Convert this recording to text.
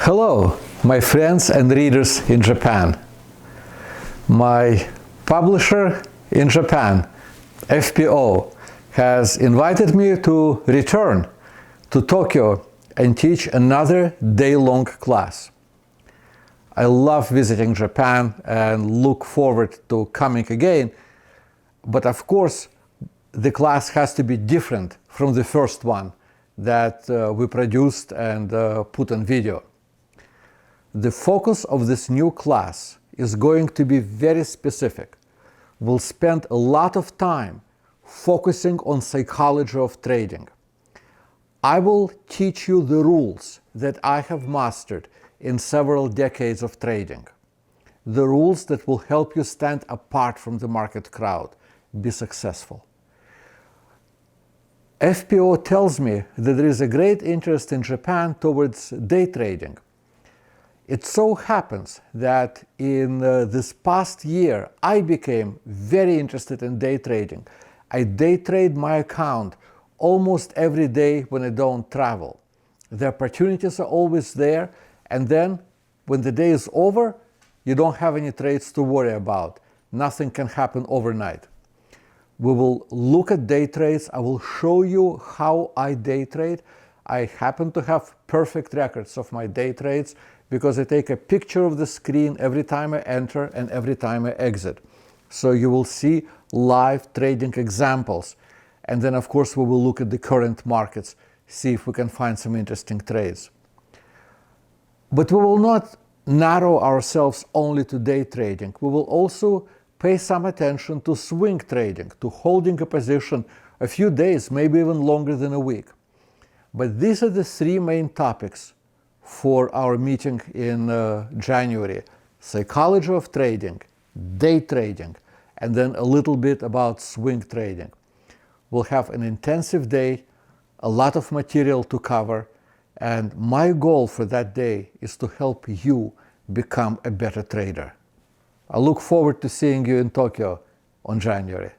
Hello, my friends and readers in Japan. My publisher in Japan, FPO, has invited me to return to Tokyo and teach another day-long class. I love visiting Japan and look forward to coming again, but of course the class has to be different from the first one that we produced and put on video. The focus of this new class is going to be very specific. We'll spend a lot of time focusing on psychology of trading. I will teach you the rules that I have mastered in several decades of trading. The rules that will help you stand apart from the market crowd, be successful. FPO tells me that there is a great interest in Japan towards day trading. It so happens that in this past year, I became very interested in day trading. I day trade my account almost every day when I don't travel. The opportunities are always there, and then when the day is over, you don't have any trades to worry about. Nothing can happen overnight. We will look at day trades. I will show you how I day trade. I happen to have perfect records of my day trades because I take a picture of the screen every time I enter and every time I exit. So you will see live trading examples. And then, of course, we will look at the current markets, see if we can find some interesting trades. But we will not narrow ourselves only to day trading. We will also pay some attention to swing trading, to holding a position a few days, maybe even longer than a week. But these are the three main topics for our meeting in January: psychology of trading, day trading, and then a little bit about swing trading. We'll have an intensive day, a lot of material to cover, and my goal for that day is to help you become a better trader. I look forward to seeing you in Tokyo on January.